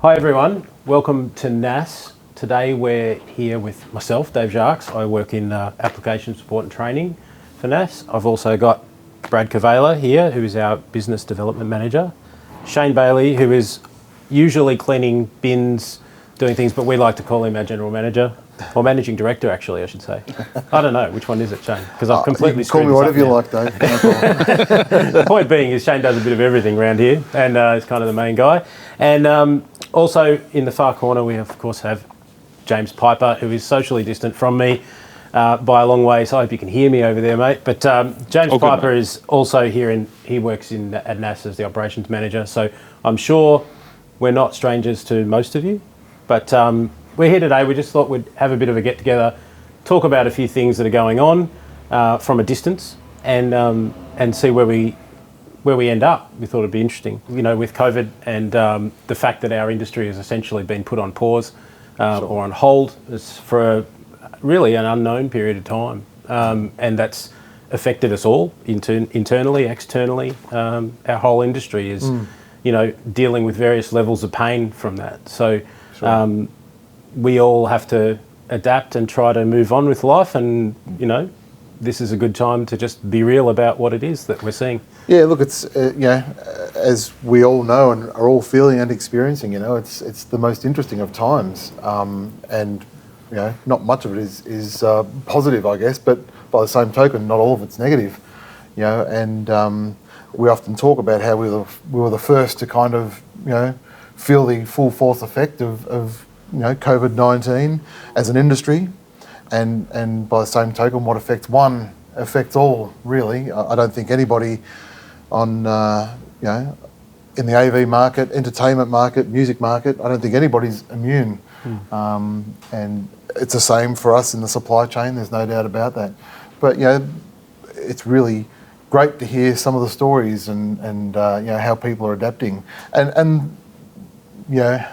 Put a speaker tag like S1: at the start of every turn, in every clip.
S1: Hi everyone, welcome to NAS. Today we're here with myself, Dave Jarks. I work in application support and training for NAS. I've also got Brad Cavala here, who is our business development manager. Shane Bailey, who is usually cleaning bins, doing things, but we like to call him our general manager, or managing director actually, I should say. I don't know, which one is it, Shane? Because I've completely
S2: call me whatever you like, Dave.
S1: The point being is Shane does a bit of everything around here, and is kind of the main guy. And also in the far corner, we of course have James Piper, who is socially distant from me by a long way, so I hope you can hear me over there, mate. But James Piper is also here, and he works at NAS as the operations manager, so I'm sure we're not strangers to most of you. But we're here today. We just thought we'd have a bit of a get-together, talk about a few things that are going on from a distance, and see where we end up. We thought it'd be interesting, you know, with COVID and the fact that our industry has essentially been put on pause or on hold for really an unknown period of time, and that's affected us all internally, externally. Our whole industry is, you know, dealing with various levels of pain from that. So. Sure. We all have to adapt and try to move on with life, and you know, this is a good time to just be real about what it is that we're seeing.
S2: Yeah, look, it's you know, as we all know and are all feeling and experiencing, you know, it's the most interesting of times, and you know, not much of it is positive, I guess, but by the same token, not all of it's negative, you know, and we often talk about how we were the first to kind of, you know, feel the full force effect of you know, COVID-19 as an industry, and by the same token, what affects one affects all, really. I don't think anybody on you know, in the AV market, entertainment market, music market, I don't think anybody's immune. And it's the same for us in the supply chain, there's no doubt about that. But you know, it's really great to hear some of the stories and you know, how people are adapting, and you know,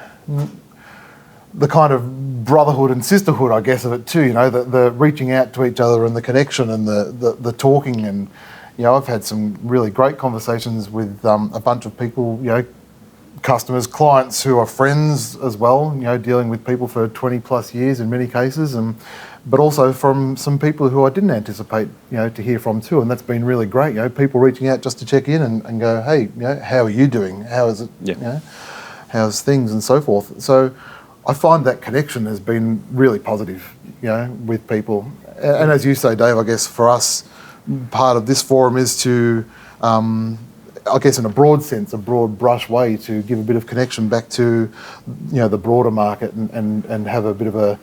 S2: the kind of brotherhood and sisterhood, I guess, of it too, you know, the reaching out to each other and the connection and the talking. And, you know, I've had some really great conversations with a bunch of people, you know, customers, clients who are friends as well, you know, dealing with people for 20 plus years in many cases, but also from some people who I didn't anticipate, you know, to hear from too. And that's been really great, you know, people reaching out just to check in and go, hey, you know, how are you doing? How is it, you know, how's things and so forth. So I find that connection has been really positive, you know, with people. And as you say, Dave, I guess for us, part of this forum is to, I guess in a broad sense, a broad brush way, to give a bit of connection back to, you know, the broader market and have a bit of a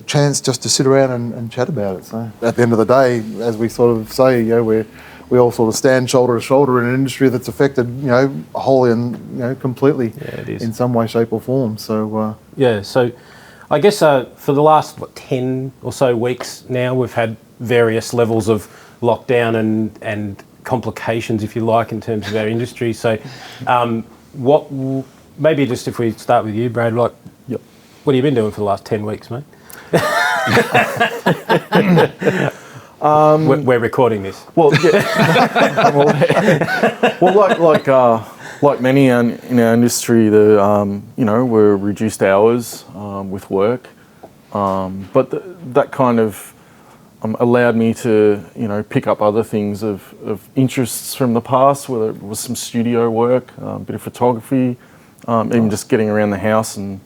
S2: chance just to sit around and chat about it. So at the end of the day, as we sort of say, you know, we all sort of stand shoulder to shoulder in an industry that's affected, you know, wholly and, you know, completely in some way, shape or form. So
S1: yeah, so I guess for the last 10 or so weeks now, we've had various levels of lockdown and complications, if you like, in terms of our industry. So maybe just if we start with you, Brad, like, what have you been doing for the last 10 weeks, mate? We're recording this.
S3: Well, yeah. like many in our industry, you know, we're reduced hours with work, but that kind of allowed me to, you know, pick up other things of interests from the past, whether it was some studio work, a bit of photography, even just getting around the house and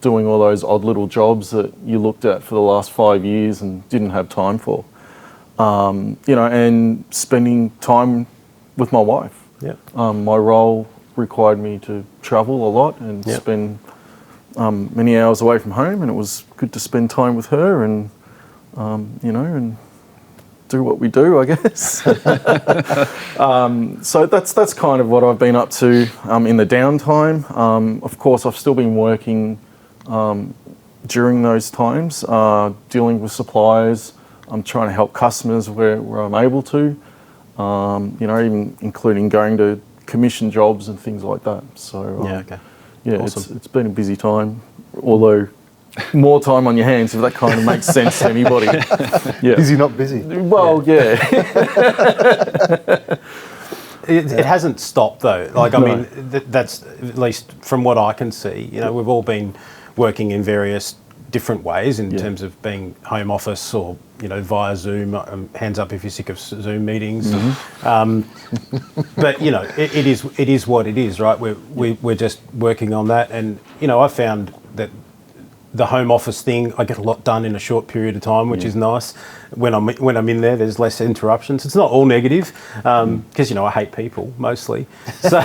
S3: doing all those odd little jobs that you looked at for the last 5 years and didn't have time for. You know, and spending time with my wife. Yeah. My role required me to travel a lot and spend many hours away from home, and it was good to spend time with her and, you know, and do what we do, I guess. So that's kind of what I've been up to in the downtime. Of course, I've still been working during those times, dealing with suppliers. I'm trying to help customers where I'm able to, you know, even including going to commission jobs and things like that. So yeah, awesome. It's been a busy time, although more time on your hands, if that kind of makes sense to anybody. Yeah.
S2: Busy, not busy.
S3: Well, yeah.
S1: It hasn't stopped though. Like, I mean, that's at least from what I can see. You know, we've all been working in various different ways in terms of being home office or, you know, via Zoom. Hands up if you're sick of Zoom meetings. But you know, it is what it is, right? We're just working on that, and you know, I found that the home office thing, I get a lot done in a short period of time, which is nice. When I'm in there, there's less interruptions. It's not all negative, because you know, I hate people mostly. So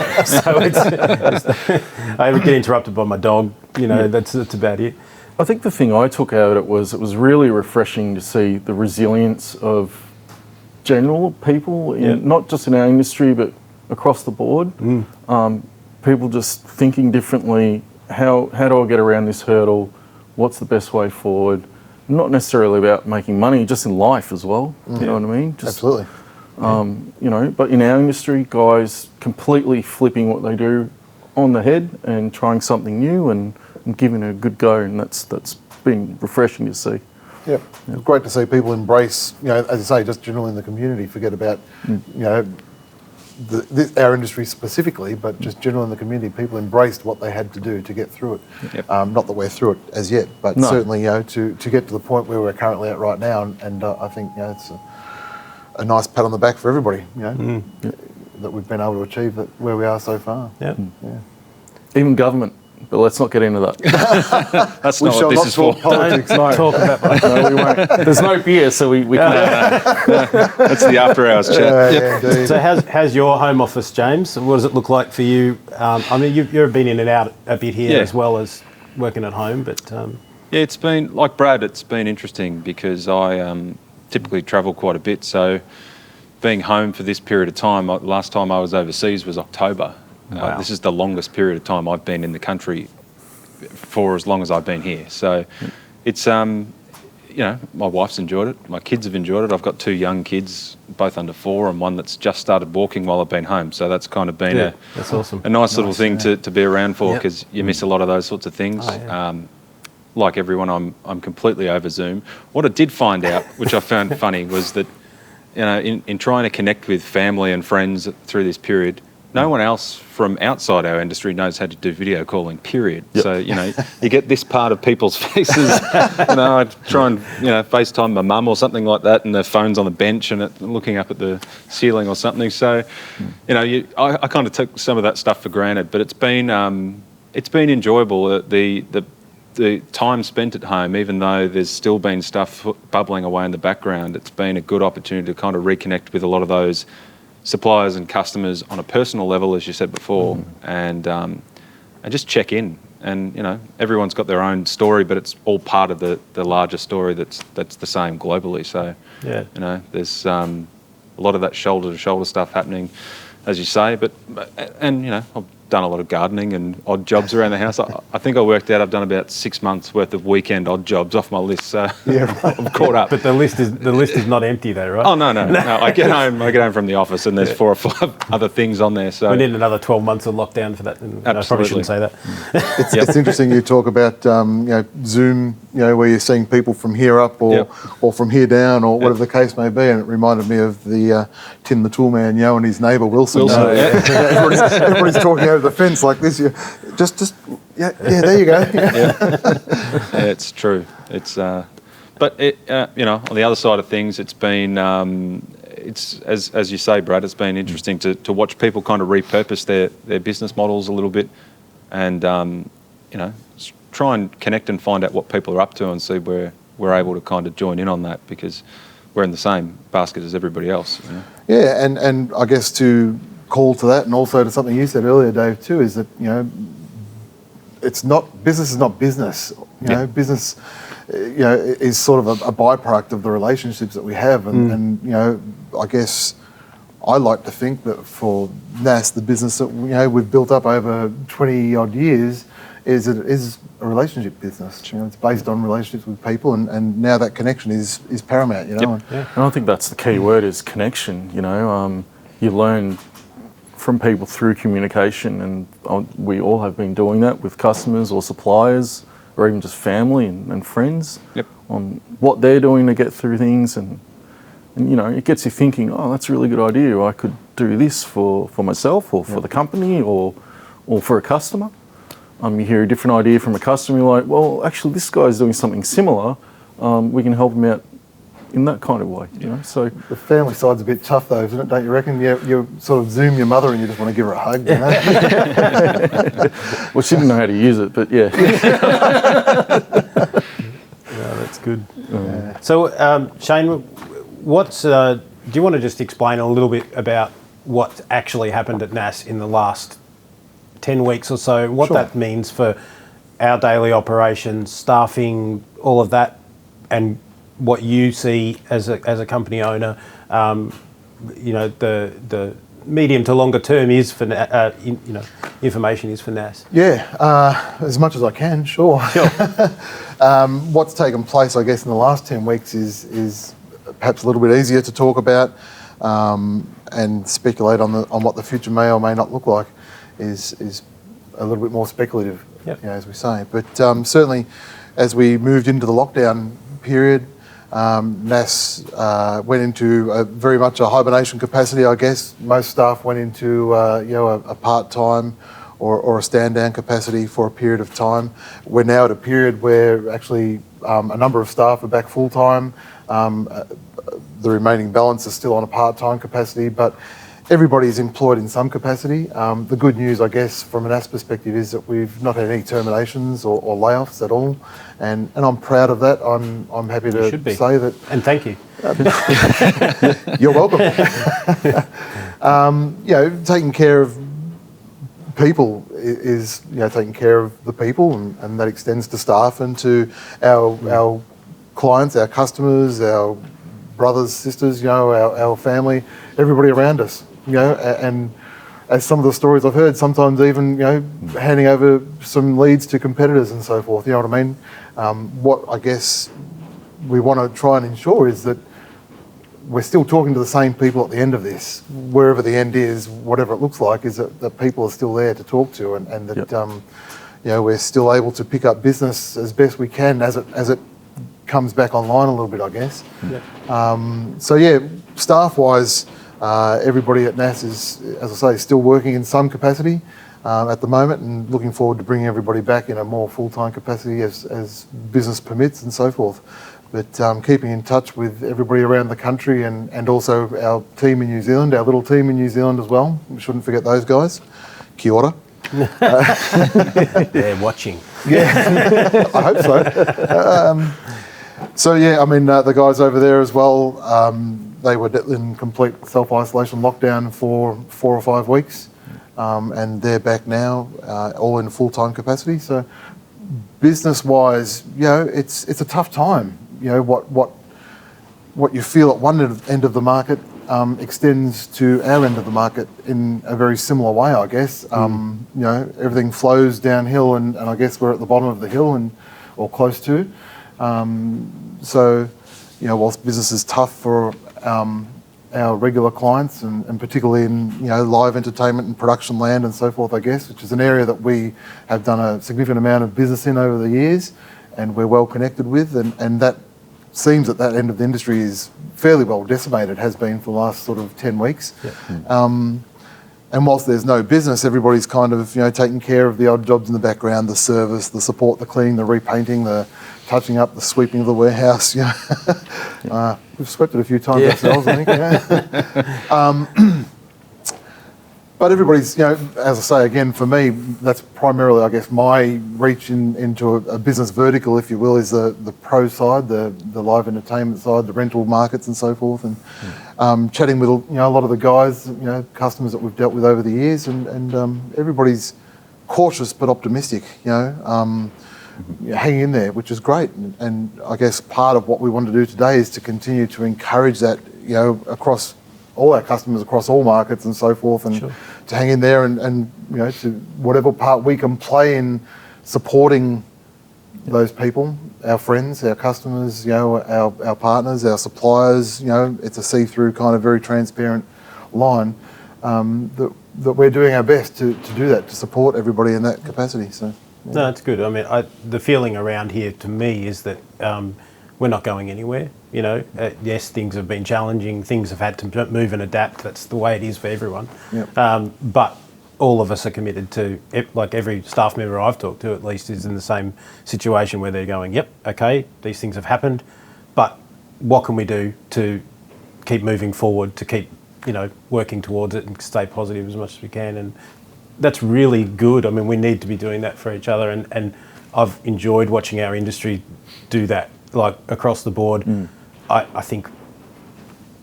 S1: I get interrupted by my dog. You know, that's about it.
S3: I think the thing I took out of it was really refreshing to see the resilience of general people, not just in our industry, but across the board. People just thinking differently. How do I get around this hurdle? What's the best way forward? Not necessarily about making money, just in life as well. You know what I mean? Just,
S2: Absolutely.
S3: You know, but in our industry, guys completely flipping what they do on the head and trying something new and giving it a good go, and that's been refreshing to see.
S2: Yeah, it's great to see people embrace, you know, as I say, just generally in the community, forget about, you know, our industry specifically, but just generally in the community, people embraced what they had to do to get through it. Not that we're through it as yet, but certainly, you know, to get to the point where we're currently at right now, and I think, you know, it's a nice pat on the back for everybody, you know, that we've been able to achieve where we are so far.
S3: Even government. But let's not get into that.
S4: That's not what this is for.
S2: Politics.
S1: Talk about
S3: No, we won't. There's no beer, so we can.
S4: That's the after hours chat.
S2: Indeed.
S1: So how's your home office, James? What does it look like for you? I mean, you've been in and out a bit here as well as working at home, but...
S4: Yeah, it's been, like Brad, it's been interesting because I typically travel quite a bit. So being home for this period of time, last time I was overseas was October.
S1: Wow.
S4: This is the longest period of time I've been in the country for as long as I've been here. So it's, you know, my wife's enjoyed it. My kids have enjoyed it. I've got 2 young kids, both under 4, and one that's just started walking while I've been home. So that's kind of been
S1: that's awesome.
S4: a nice little thing to be around for, because you miss a lot of those sorts of things. Like everyone, I'm completely over Zoom. What I did find out, which I found funny, was that, you know, in trying to connect with family and friends through this period, no one else from outside our industry knows how to do video calling, period. So, you know, you get this part of people's faces. You know, I try and, you know, FaceTime my mum or something like that, and their phone's on the bench and looking up at the ceiling or something. So, you know, I kind of took some of that stuff for granted, but it's been enjoyable. The time spent at home, even though there's still been stuff bubbling away in the background, it's been a good opportunity to kind of reconnect with a lot of those suppliers and customers on a personal level, as you said before, and just check in. And, you know, everyone's got their own story, but it's all part of the larger story that's the same globally. So, you know, there's a lot of that shoulder-to-shoulder stuff happening, as you say. And you know, I've done a lot of gardening and odd jobs around the house. I think I worked out I've done about 6 months worth of weekend odd jobs off my list, so I'm caught up.
S1: But the list is not empty though, right?
S4: Oh no! I get home from the office and there's 4 or 5 other things on there. So
S1: we need another 12 months of lockdown for that. I probably shouldn't say that.
S2: It's interesting you talk about you know, Zoom, you know, where you're seeing people from here up or from here down or whatever the case may be, and it reminded me of the Tim the Toolman, you know, and his neighbour Wilson. Everybody's talking over the fence like this. There you go.
S4: It's true. It's but it, you know, on the other side of things, it's been it's as you say, Brad. It's been interesting to watch people kind of repurpose their business models a little bit, and you know, try and connect and find out what people are up to and see where we're able to kind of join in on that, because we're in the same basket as everybody else. You know?
S2: Yeah, and I guess to call to that, and also to something you said earlier, Dave, too, is that, you know, business is not business. You know, business, you know, is sort of a byproduct of the relationships that we have, and you know, I guess I like to think that for NAS, the business that, you know, we've built up over 20 odd years is a relationship business. You know, it's based on relationships with people, and now that connection is paramount. You know,
S3: and I think that's the key word, is connection. You know, you learn from people through communication, and we all have been doing that with customers or suppliers or even just family and friends on what they're doing to get through things, and And, it gets you thinking, oh, that's a really good idea. I could do this for myself or for the company or for a customer. You hear a different idea from a customer, you're like, well, actually, this guy's doing something similar. We can help him out in that kind of way, So
S2: The family side's a bit tough though, isn't it? Don't you reckon? You sort of Zoom your mother and you just want to give her a hug,
S3: Well, she didn't know how to use it, but yeah.
S1: Yeah, that's good. So, Shane, do you want to just explain a little bit about what actually happened at NAS in the last 10 weeks or so, what
S2: Sure.
S1: that means for our daily operations, staffing, all of that, and what you see as a company owner, the medium to longer term is for, information is for NAS.
S2: Yeah, as much as I can, sure. What's taken place, I guess, in the last 10 weeks is perhaps a little bit easier to talk about and speculate on what the future may or may not look like is a little bit more speculative, as we say. But certainly, as we moved into the lockdown period, NAS went into very much a hibernation capacity, I guess. Most staff went into a part-time or a stand-down capacity for a period of time. We're now at a period where actually a number of staff are back full-time. The remaining balance is still on a part-time capacity, but everybody's employed in some capacity. The good news, I guess, from an NAS perspective is that we've not had any terminations or layoffs at all, and I'm proud of that. I'm happy to say that.
S1: And thank you.
S2: You're welcome. Taking care of people is taking care of the people, and that extends to staff and to our clients, our customers, our brothers, sisters, our family, everybody around us, and as some of the stories I've heard, sometimes even, handing over some leads to competitors and so forth, you know what I mean? What I guess we want to try and ensure is that we're still talking to the same people at the end of this, wherever the end is, whatever it looks like, is that people are still there to talk to, and that, we're still able to pick up business as best we can as it comes back online a little bit, I guess. Staff-wise, everybody at NAS is, as I say, still working in some capacity at the moment, and looking forward to bringing everybody back in a more full-time capacity as business permits and so forth. But keeping in touch with everybody around the country and also our team in New Zealand, our little team in New Zealand as well. We shouldn't forget those guys. Kia ora.
S1: They're watching.
S2: Yeah, I hope so. The guys over there as well, they were in complete self-isolation lockdown for 4 or 5 weeks, and they're back now, all in full-time capacity. So business-wise, it's a tough time. What you feel at one end of the market extends to our end of the market in a very similar way, I guess. Everything flows downhill, and I guess we're at the bottom of the hill or close to. Whilst business is tough for our regular clients, and particularly in live entertainment and production land and so forth, I guess, which is an area that we have done a significant amount of business in over the years, and we're well connected with, and that seems that end of the industry is fairly well decimated, has been for the last sort of 10 weeks. And whilst there's no business, everybody's kind of taking care of the odd jobs in the background, the service, the support, the cleaning, the repainting, the touching up, the sweeping of the warehouse. We've swept it a few times ourselves, I think. But everybody's, as I say again, for me, that's primarily, I guess, my reach into a business vertical, if you will, is the pro side, the live entertainment side, the rental markets and so forth, and chatting with a lot of the guys, customers that we've dealt with over the years, and everybody's cautious but optimistic, hanging in there, which is great. And I guess part of what we want to do today is to continue to encourage that, across all our customers, across all markets and so forth, and to hang in there and to whatever part we can play in supporting those people, our friends, our customers, our partners, our suppliers. It's a see-through kind of very transparent line that we're doing our best to do that, to support everybody in that capacity. So.
S1: No, it's good. I mean, the feeling around here to me is that we're not going anywhere. Yes, things have been challenging. Things have had to move and adapt. That's the way it is for everyone.
S2: Yep.
S1: But all of us are committed to, like every staff member I've talked to at least is in the same situation where they're going, yep, okay, these things have happened, but what can we do to keep moving forward, to keep, working towards it and stay positive as much as we can? And that's really good. I mean, we need to be doing that for each other, and I've enjoyed watching our industry do that, like across the board. I think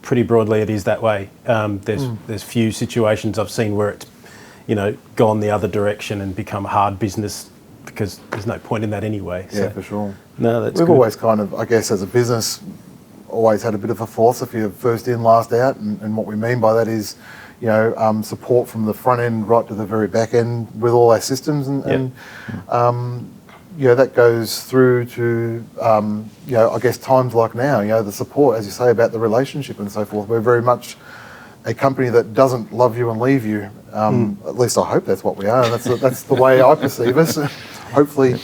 S1: pretty broadly it is that way. There's few situations I've seen where it's, gone the other direction and become hard business, because there's no point in that anyway.
S2: Yeah, for sure.
S1: No, that's
S2: We've
S1: good.
S2: always kind of, I guess, as a business, always had a bit of a philosophy of first in, last out, and what we mean by that is, support from the front end right to the very back end with all our systems, and that goes through to, I guess, times like now, the support, as you say, about the relationship and so forth. We're very much a company that doesn't love you and leave you. At least I hope that's what we are, and that's the way I perceive us. Hopefully,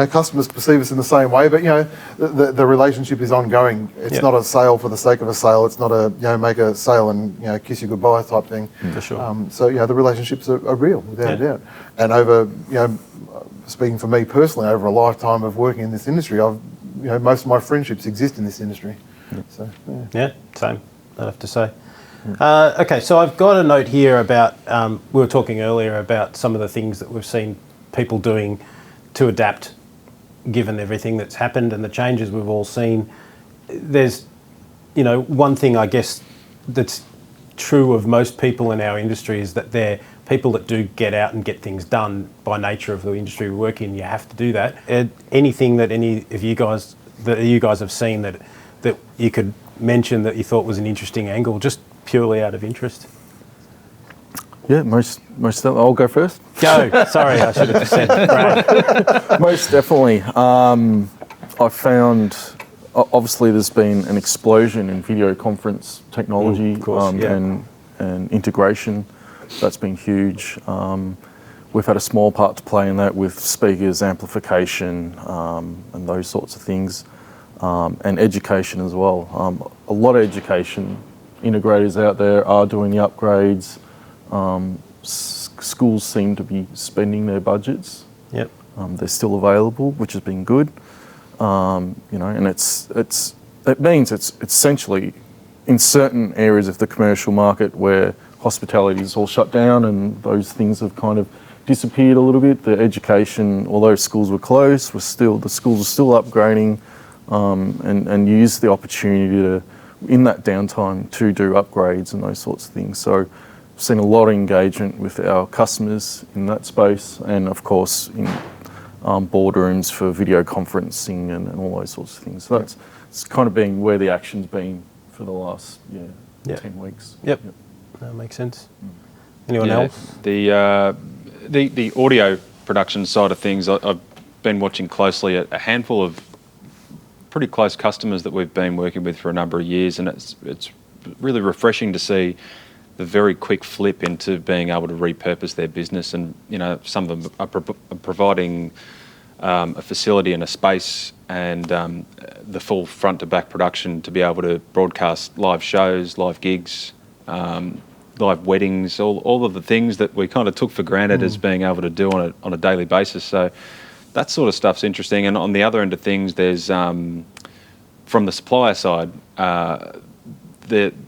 S2: customers perceive us in the same way. But the relationship is ongoing. It's not a sale for the sake of a sale. It's not a make a sale and kiss you goodbye type thing.
S1: For sure.
S2: So the relationships are real, without a doubt. And over speaking for me personally, over a lifetime of working in this industry, most of my friendships exist in this industry. So
S1: Yeah, same, I'd have to say. Okay, so I've got a note here about, we were talking earlier about some of the things that we've seen people doing to adapt given everything that's happened and the changes we've all seen. There's, one thing I guess that's true of most people in our industry is that they're people that do get out and get things done by nature of the industry we work in. You have to do that. Anything that any of you guys have seen that you could mention that you thought was an interesting angle, just purely out of interest?
S3: Yeah, most I'll go first.
S1: Go. Sorry, I should have said Brad.
S3: Most definitely. I found, obviously, there's been an explosion in video conference technology,
S1: of course,
S3: and integration. That's been huge. We've had a small part to play in that with speakers, amplification, and those sorts of things, and education as well. A lot of education integrators out there are doing the upgrades. Schools seem to be spending their budgets.
S1: Yep.
S3: They're still available, which has been good. And it means it's essentially in certain areas of the commercial market where hospitality is all shut down and those things have kind of disappeared a little bit. The education, although schools were closed, the schools are still upgrading, and use the opportunity to, in that downtime, to do upgrades and those sorts of things. So I've seen a lot of engagement with our customers in that space, and of course in boardrooms for video conferencing and all those sorts of things. So it's kind of been where the action's been for the last 10 weeks.
S1: Yep. That makes sense. Anyone else?
S4: The audio production side of things, I've been watching closely a handful of pretty close customers that we've been working with for a number of years, and it's really refreshing to see the very quick flip into being able to repurpose their business. And some of them are providing a facility and a space and the full front to back production to be able to broadcast live shows, live gigs, live weddings, all of the things that we kind of took for granted as being able to do on a daily basis. So that sort of stuff's interesting. And on the other end of things, there's from the supplier side,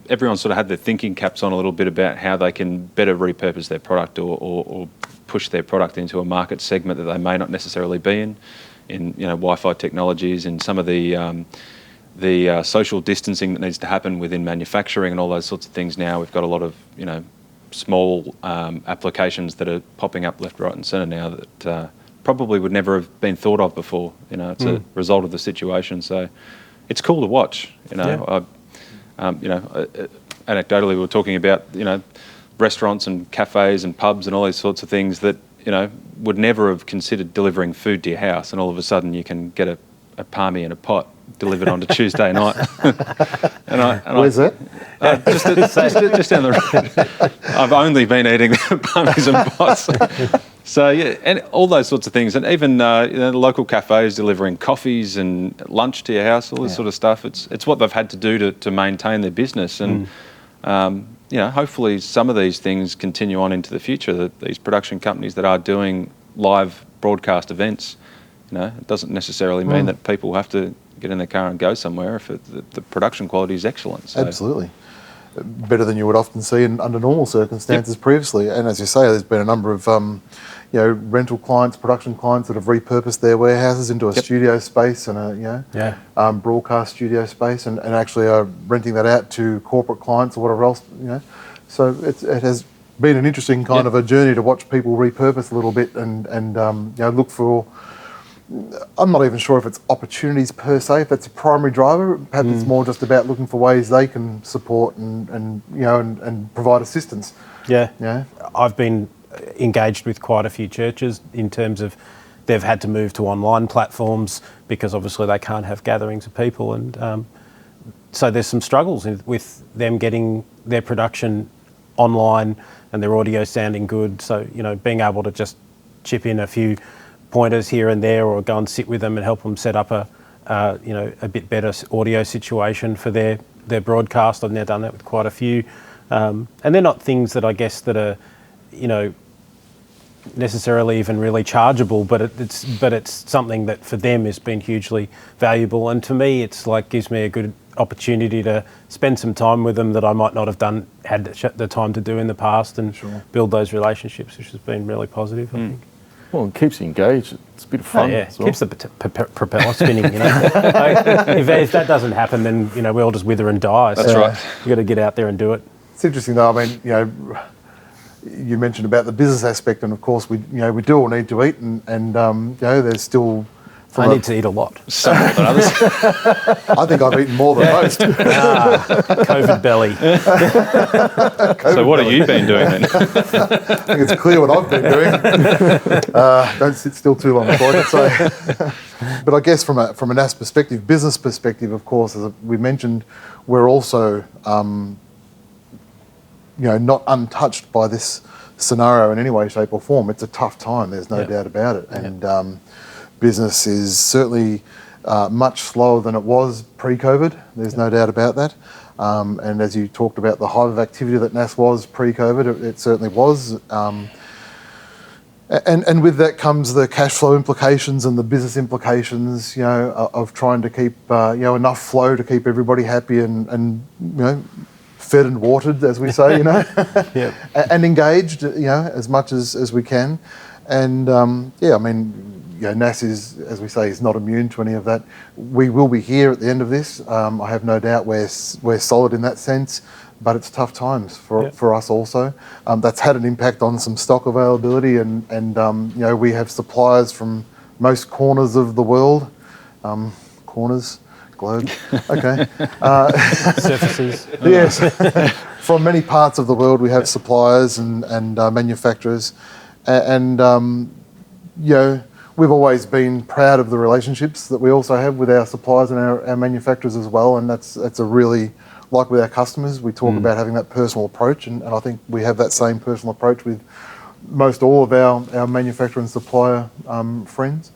S4: everyone sort of had their thinking caps on a little bit about how they can better repurpose their product or push their product into a market segment that they may not necessarily be in Wi-Fi technologies and some of the social distancing that needs to happen within manufacturing and all those sorts of things. Now we've got a lot of small applications that are popping up left, right, and centre now that probably would never have been thought of before. It's a result of the situation. So it's cool to watch. Anecdotally, we were talking about restaurants and cafes and pubs and all these sorts of things that would never have considered delivering food to your house, and all of a sudden you can get a palmy in a pot delivered on to Tuesday night.
S2: Where's that?
S4: Just down the road. I've only been eating palmies and pots. So yeah, and all those sorts of things, and even local cafes delivering coffees and lunch to your house, all this sort of stuff. It's what they've had to do to maintain their business, and hopefully some of these things continue on into the future. That these production companies that are doing live broadcast events, it doesn't necessarily mean that people have to get in their car and go somewhere if the production quality is excellent. So.
S2: Absolutely. Better than you would often see under normal circumstances previously. And as you say, there's been a number of rental clients, production clients that have repurposed their warehouses into a studio space and a broadcast studio space, and actually are renting that out to corporate clients or whatever else. So it has been an interesting kind of a journey to watch people repurpose a little bit and look for. I'm not even sure if it's opportunities per se, if that's a primary driver. Perhaps it's more just about looking for ways they can support and provide assistance.
S1: Yeah. I've been engaged with quite a few churches in terms of they've had to move to online platforms because obviously they can't have gatherings of people, and so there's some struggles with them getting their production online and their audio sounding good. So being able to just chip in a few pointers here and there, or go and sit with them and help them set up a bit better audio situation for their broadcast. I've now done that with quite a few, and they're not things that I guess that are necessarily even really chargeable, but it's something that for them has been hugely valuable, and to me it's like gives me a good opportunity to spend some time with them that I might not have had the time to do in the past, and build those relationships, which has been really positive, I think.
S3: Well, it keeps you engaged. It's a bit of fun. As well.
S1: Keeps the propeller spinning. If that doesn't happen, then we all just wither and die.
S4: That's right.
S1: You got to get out there and do it.
S2: It's interesting though. I mean, you mentioned about the business aspect, and of course we do all need to eat, and there's still.
S1: I need to eat a lot.
S4: Some more than others.
S2: I think I've eaten more than most.
S1: COVID belly.
S2: So
S4: what have you been doing then?
S2: I think it's clear what I've been doing. Don't sit still too long, I'd say. But I guess from a NAS perspective, business perspective, of course, as we mentioned, we're also not untouched by this scenario in any way, shape or form. It's a tough time, there's no doubt about it. And business is certainly much slower than it was pre-COVID. There's no doubt about that. And as you talked about the hive of activity that NAS was pre-COVID, it certainly was. And with that comes the cash flow implications and the business implications, of trying to keep enough flow to keep everybody happy and fed and watered, as we say, and engaged, as much as we can. And NAS is, as we say, is not immune to any of that. We will be here at the end of this. I have no doubt we're solid in that sense, but it's tough times for us also. That's had an impact on some stock availability, and we have suppliers from most corners of the world. Corners, globe, okay.
S1: Surfaces.
S2: Yes, from many parts of the world we have suppliers and manufacturers, and we've always been proud of the relationships that we also have with our suppliers and our manufacturers as well, and that's a really, like with our customers, we talk about having that personal approach, and I think we have that same personal approach with most all of our manufacturer and supplier friends.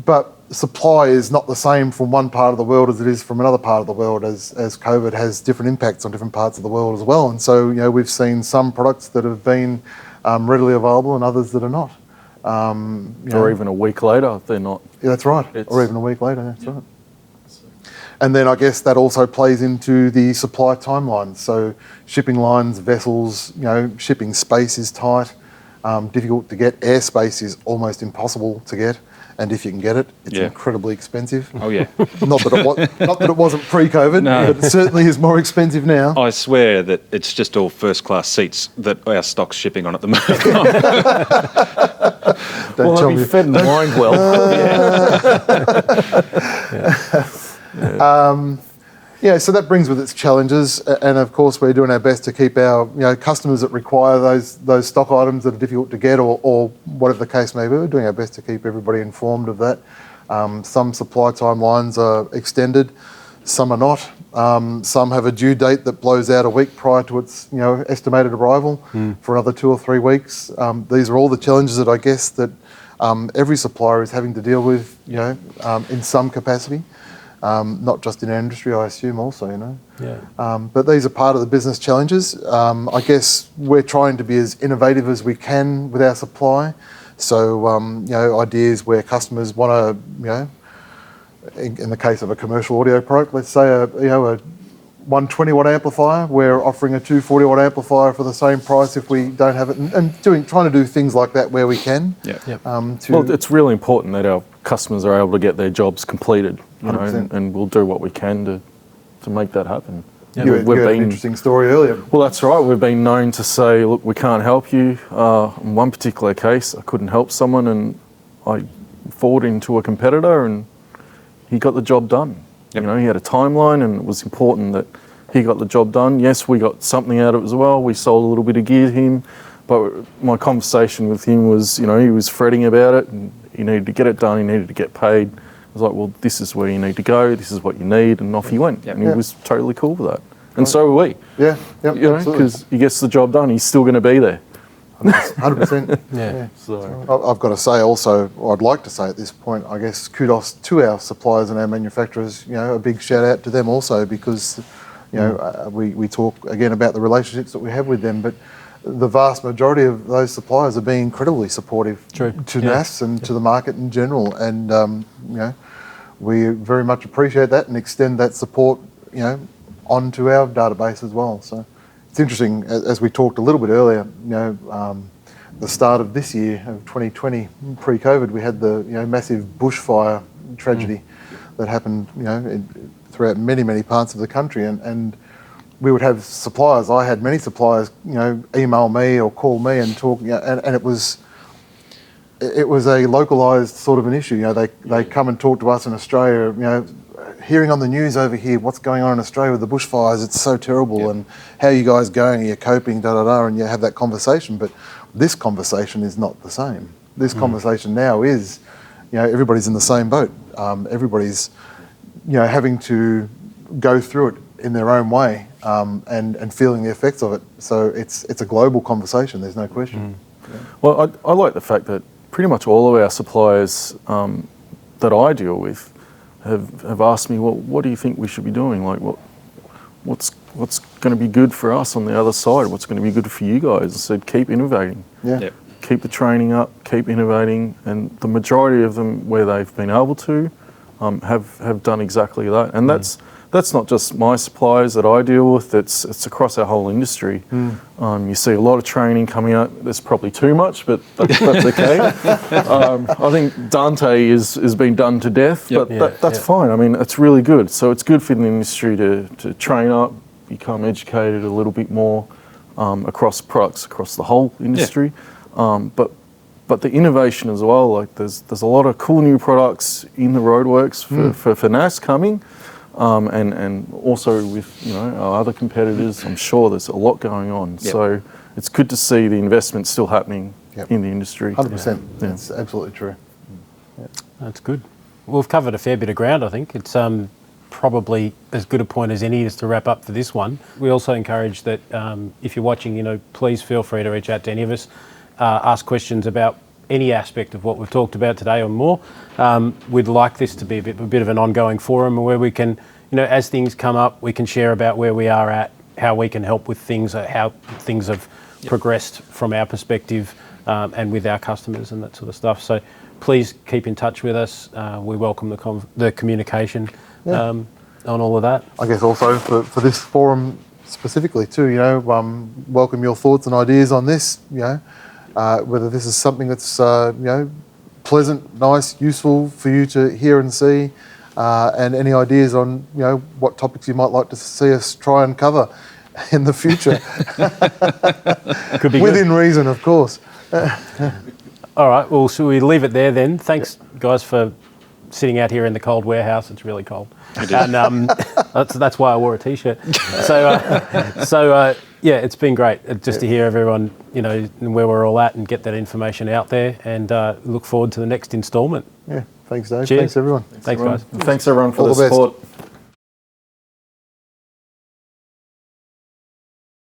S2: But supply is not the same from one part of the world as it is from another part of the world, as COVID has different impacts on different parts of the world as well. And so, we've seen some products that have been readily available and others that are not.
S3: Or even a week later, they're not.
S2: Yeah, that's right. Or even a week later, that's right. And then I guess that also plays into the supply timelines. So shipping lines, vessels, shipping space is tight, difficult to get. Airspace is almost impossible to get. And if you can get it, it's incredibly expensive.
S4: Oh yeah.
S2: Not that it wasn't pre-COVID, but it certainly is more expensive now.
S4: I swear that it's just all first-class seats that our stock's shipping on at the moment.
S2: Don't tell me.
S3: Fed and wined well.
S2: So that brings with its challenges, and of course we're doing our best to keep our customers that require those stock items that are difficult to get, or whatever the case may be. We're doing our best to keep everybody informed of that. Some supply timelines are extended, some are not. Some have a due date that blows out a week prior to its estimated arrival for another 2 or 3 weeks. These are all the challenges that I guess that every supplier is having to deal with, in some capacity, not just in our industry, I assume also,
S1: Yeah.
S2: But these are part of the business challenges. I guess we're trying to be as innovative as we can with our supply. So, ideas where customers want to, in the case of a commercial audio product, let's say a 120 watt amplifier, we're offering a 240 watt amplifier for the same price if we don't have it, and trying to do things like that where we can.
S4: Yeah.
S1: Yep.
S3: Well, it's really important that our customers are able to get their jobs completed,
S2: 100%.
S3: and we'll do what we can to make that happen.
S2: You had an interesting story earlier.
S3: Well, that's right. We've been known to say, look, we can't help you. In one particular case, I couldn't help someone, and I forwarded him to a competitor, and he got the job done.
S4: Yep.
S3: He had a timeline, and it was important that he got the job done. Yes, we got something out of it as well. We sold a little bit of gear to him, but my conversation with him was, he was fretting about it, and he needed to get it done. He needed to get paid. I was like, well, this is where you need to go. This is what you need, and off he went.
S4: Yep.
S3: And he was totally cool with that. And so were we.
S2: Yeah, yep,
S3: Because he gets the job done. He's still going to be there.
S2: 100%.
S1: Yeah.
S3: So
S2: I've got to say also, or I'd like to say at this point, I guess kudos to our suppliers and our manufacturers. A big shout out to them also, because we talk again about the relationships that we have with them, but the vast majority of those suppliers are being incredibly supportive to NAS and to the market in general, and we very much appreciate that and extend that support onto our database as well. So it's interesting, as we talked a little bit earlier, the start of this year of 2020, pre-COVID, we had the massive bushfire tragedy that happened throughout many parts of the country, and we would have suppliers. I had many suppliers email me or call me and talk, and it was a localised sort of an issue. They come and talk to us in Australia, hearing on the news over here what's going on in Australia with the bushfires, it's so terrible, and how are you guys going, are you coping, and you have that conversation. But this conversation is not the same. This conversation now is, everybody's in the same boat. Everybody's, having to go through it in their own way, and feeling the effects of it. So it's a global conversation, there's no question.
S3: Well, I like the fact that pretty much all of our suppliers that I deal with have asked me, well, what do you think we should be doing? Like, what's going to be good for us on the other side? What's going to be good for you guys? I said, keep innovating.
S2: Yeah.
S4: Yep.
S3: Keep the training up, keep innovating, and the majority of them, where they've been able to, have done exactly that. And that's not just my suppliers that I deal with, it's across our whole industry. You see a lot of training coming out. There's probably too much, but that's okay. I think Dante has been done to death, but that's fine. I mean, it's really good. So it's good for the industry to train up, become educated a little bit more across products, across the whole industry. But the innovation as well, like there's a lot of cool new products in the roadworks for NAS coming. And also with our other competitors, I'm sure there's a lot going on.
S4: Yep.
S3: So it's good to see the investment still happening in the industry.
S2: 100%. That's absolutely true.
S1: That's good. We've covered a fair bit of ground, I think. It's probably as good a point as any is to wrap up for this one. We also encourage that if you're watching, please feel free to reach out to any of us, ask questions about any aspect of what we've talked about today or more. We'd like this to be a bit of an ongoing forum where we can, as things come up, we can share about where we are at, how we can help with things, how things have progressed from our perspective, and with our customers and that sort of stuff. So please keep in touch with us. We welcome the communication on all of that.
S2: I guess also for this forum specifically too, welcome your thoughts and ideas on this, whether this is something that's, pleasant, nice, useful for you to hear and see, and any ideas on, what topics you might like to see us try and cover in the future.
S1: Could be
S2: within reason, of course.
S1: All right, well, should we leave it there then? Thanks, guys, for sitting out here in the cold warehouse. It's really cold. And that's why I wore a T-shirt. So it's been great just to hear everyone, where we're all at and get that information out there, and look forward to the next instalment.
S2: Yeah, thanks, Dave.
S1: Cheers.
S2: Thanks, everyone.
S1: Thanks, guys.
S3: Thanks everyone for
S2: All
S3: the
S2: the best.
S3: support.